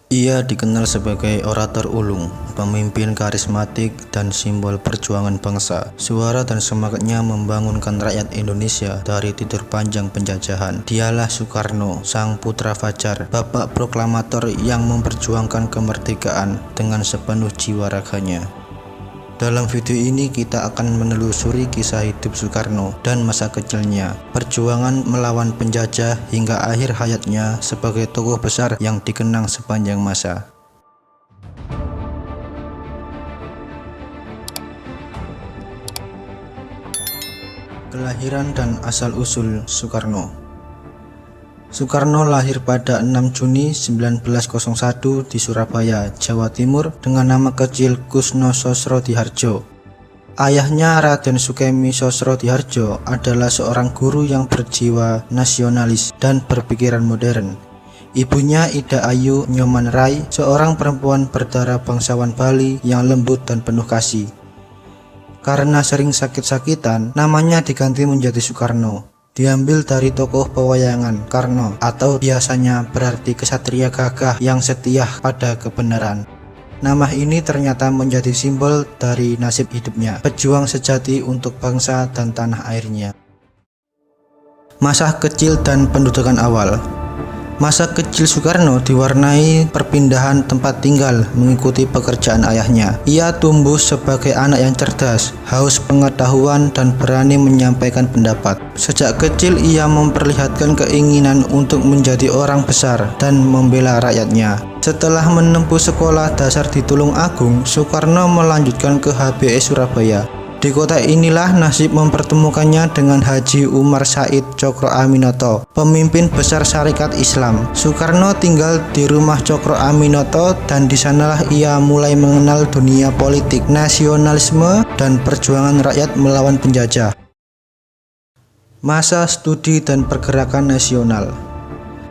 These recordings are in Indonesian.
Ia dikenal sebagai orator ulung, pemimpin karismatik, dan simbol perjuangan bangsa. Suara dan semangatnya membangunkan rakyat Indonesia dari tidur panjang penjajahan. Dialah Soekarno, sang putra fajar, bapak proklamator yang memperjuangkan kemerdekaan dengan sepenuh jiwa raganya. Dalam video ini kita akan menelusuri kisah hidup Soekarno dan masa kecilnya, perjuangan melawan penjajah hingga akhir hayatnya sebagai tokoh besar yang dikenang sepanjang masa. Kelahiran dan asal-usul Soekarno. Soekarno lahir pada 6 Juni 1901 di Surabaya, Jawa Timur dengan nama kecil Kusno Sosrodihardjo. Ayahnya Raden Sukemi Sosrodihardjo adalah seorang guru yang berjiwa nasionalis dan berpikiran modern. Ibunya Ida Ayu Nyoman Rai, seorang perempuan berdarah bangsawan Bali yang lembut dan penuh kasih. Karena sering sakit-sakitan, namanya diganti menjadi Soekarno. Diambil dari tokoh pewayangan Karno, atau biasanya berarti kesatria gagah yang setia pada kebenaran. Nama ini ternyata menjadi simbol dari nasib hidupnya, pejuang sejati untuk bangsa dan tanah airnya. Masa kecil dan pendudukan awal. Masa kecil Soekarno diwarnai perpindahan tempat tinggal mengikuti pekerjaan ayahnya. Ia tumbuh sebagai anak yang cerdas, haus pengetahuan, dan berani menyampaikan pendapat. Sejak kecil ia memperlihatkan keinginan untuk menjadi orang besar dan membela rakyatnya. Setelah menempuh sekolah dasar di Tulung Agung, Soekarno melanjutkan ke HBS Surabaya. Di kota inilah nasib mempertemukannya dengan Haji Umar Said Cokro Aminoto, pemimpin besar Syarikat Islam. Soekarno tinggal di rumah Cokro Aminoto dan di sanalah ia mulai mengenal dunia politik, nasionalisme, dan perjuangan rakyat melawan penjajah. Masa studi dan pergerakan nasional.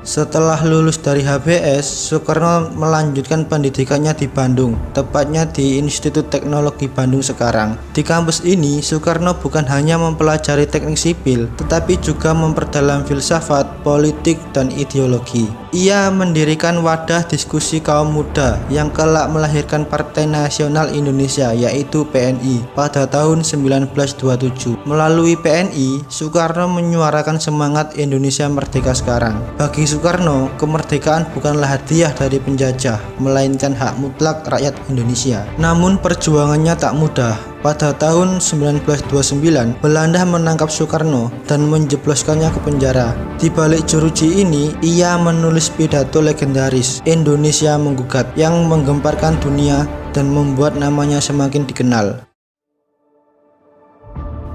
Setelah lulus dari HBS, Soekarno melanjutkan pendidikannya di Bandung, tepatnya di Institut Teknologi Bandung sekarang. Di kampus ini, Soekarno bukan hanya mempelajari teknik sipil, tetapi juga memperdalam filsafat, politik, dan ideologi. Ia mendirikan wadah diskusi kaum muda yang kelak melahirkan Partai Nasional Indonesia, yaitu PNI, pada tahun 1927. Melalui PNI, Soekarno menyuarakan semangat Indonesia merdeka sekarang. Bagi Soekarno, kemerdekaan bukanlah hadiah dari penjajah, melainkan hak mutlak rakyat Indonesia. Namun perjuangannya tak mudah. Pada tahun 1929, Belanda menangkap Soekarno dan menjebloskannya ke penjara. Di balik jeruji ini, ia menulis pidato legendaris Indonesia Menggugat yang menggemparkan dunia dan membuat namanya semakin dikenal.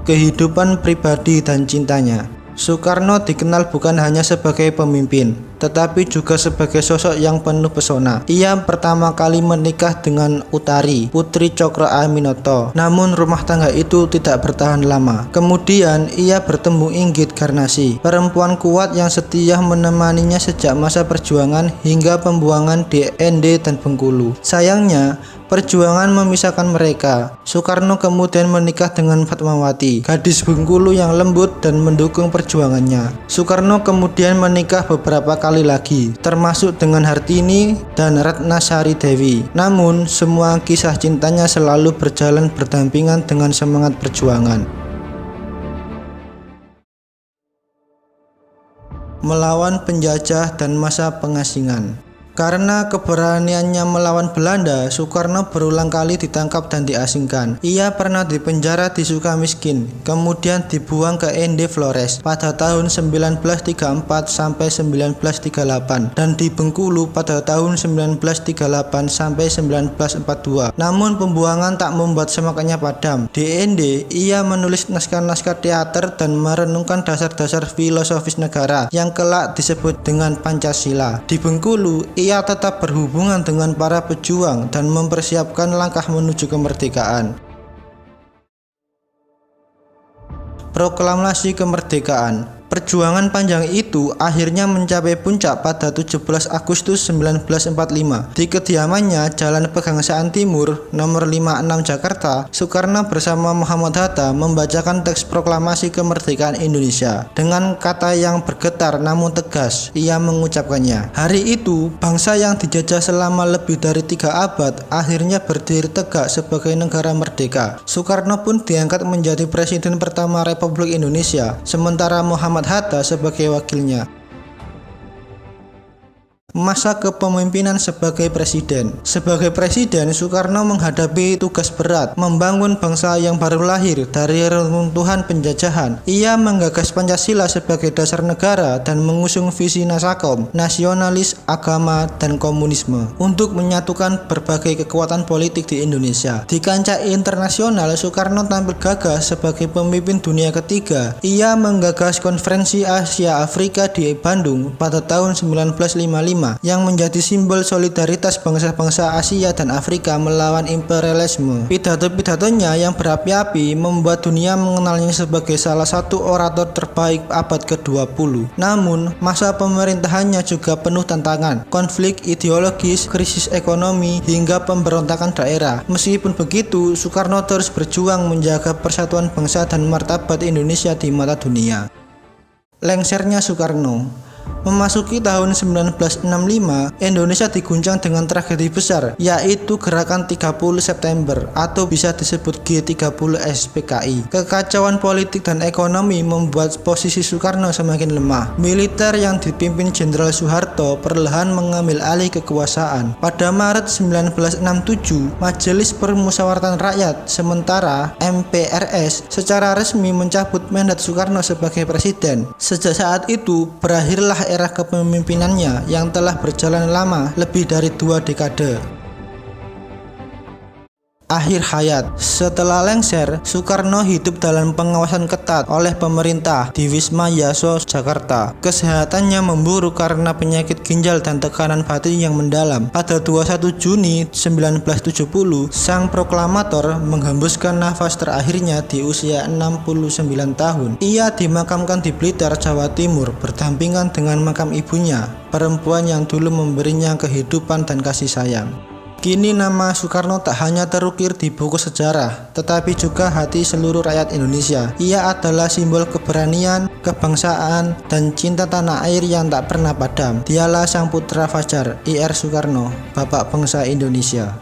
Kehidupan pribadi dan cintanya. Soekarno dikenal bukan hanya sebagai pemimpin, tetapi juga sebagai sosok yang penuh pesona. Ia pertama kali menikah dengan Utari, putri Cokro Aminoto. Namun rumah tangga itu tidak bertahan lama. Kemudian ia bertemu Inggit Garnasi, perempuan kuat yang setia menemaninya sejak masa perjuangan hingga pembuangan di ND dan Bengkulu. Sayangnya, perjuangan memisahkan mereka. Soekarno kemudian menikah dengan Fatmawati, gadis Bengkulu yang lembut dan mendukung perjuangannya. Soekarno kemudian menikah beberapa kali lagi, termasuk dengan Hartini dan Ratnasari Dewi. Namun, semua kisah cintanya selalu berjalan berdampingan dengan semangat perjuangan. Melawan penjajah dan masa pengasingan. Karena keberaniannya melawan Belanda, Soekarno berulang kali ditangkap dan diasingkan. Ia pernah dipenjara di Sukamiskin, kemudian dibuang ke ND Flores pada tahun 1934 sampai 1938 dan di Bengkulu pada tahun 1938 sampai 1942. Namun pembuangan tak membuat semangatnya padam. Di ND, ia menulis naskah-naskah teater dan merenungkan dasar-dasar filosofis negara yang kelak disebut dengan Pancasila. Di Bengkulu, ia tetap berhubungan dengan para pejuang dan mempersiapkan langkah menuju kemerdekaan. Proklamasi kemerdekaan. Perjuangan panjang itu itu akhirnya mencapai puncak pada 17 Agustus 1945. Di kediamannya Jalan Pegangsaan Timur nomor 56 Jakarta, Soekarno bersama Muhammad Hatta membacakan teks proklamasi kemerdekaan Indonesia. Dengan kata yang bergetar namun tegas, ia mengucapkannya. Hari itu, bangsa yang dijajah selama lebih dari 3 abad akhirnya berdiri tegak sebagai negara merdeka. Soekarno pun diangkat menjadi Presiden pertama Republik Indonesia, sementara Muhammad Hatta sebagai wakilnya. Masa kepemimpinan sebagai presiden. Sebagai presiden, Soekarno menghadapi tugas berat, membangun bangsa yang baru lahir dari reruntuhan penjajahan. Ia menggagas Pancasila sebagai dasar negara dan mengusung visi Nasakom, nasionalis, agama, dan komunisme untuk menyatukan berbagai kekuatan politik di Indonesia. Di kancah internasional, Soekarno tampil gagah sebagai pemimpin dunia ketiga. Ia menggagas Konferensi Asia Afrika di Bandung pada tahun 1955 yang menjadi simbol solidaritas bangsa-bangsa Asia dan Afrika melawan imperialisme. Pidato-pidatonya yang berapi-api membuat dunia mengenalnya sebagai salah satu orator terbaik abad ke-20. Namun, masa pemerintahannya juga penuh tantangan, konflik ideologis, krisis ekonomi, hingga pemberontakan daerah. Meskipun begitu, Soekarno terus berjuang menjaga persatuan bangsa dan martabat Indonesia di mata dunia. Lengsernya Soekarno. Memasuki tahun 1965, Indonesia diguncang dengan tragedi besar, yaitu Gerakan 30 September atau bisa disebut G30 SPKI. Kekacauan politik dan ekonomi membuat posisi Soekarno semakin lemah. Militer yang dipimpin Jenderal Soeharto perlahan mengambil alih kekuasaan. Pada Maret 1967, Majelis Permusyawaratan Rakyat sementara MPRS secara resmi mencabut mandat Soekarno sebagai presiden. Sejak saat itu, berakhirlah era kepemimpinannya yang telah berjalan lama lebih dari 2 dekade. Akhir hayat. Setelah lengser, Soekarno hidup dalam pengawasan ketat oleh pemerintah di Wisma Yaso, Jakarta. Kesehatannya memburuk karena penyakit ginjal dan tekanan batin yang mendalam. Pada 21 Juni 1970, sang proklamator menghembuskan nafas terakhirnya di usia 69 tahun. Ia dimakamkan di Blitar, Jawa Timur, berdampingan dengan makam ibunya, perempuan yang dulu memberinya kehidupan dan kasih sayang. Kini nama Soekarno tak hanya terukir di buku sejarah, tetapi juga hati seluruh rakyat Indonesia. Ia adalah simbol keberanian, kebangsaan, dan cinta tanah air yang tak pernah padam. Dialah sang putra fajar, Ir Soekarno, Bapak Bangsa Indonesia.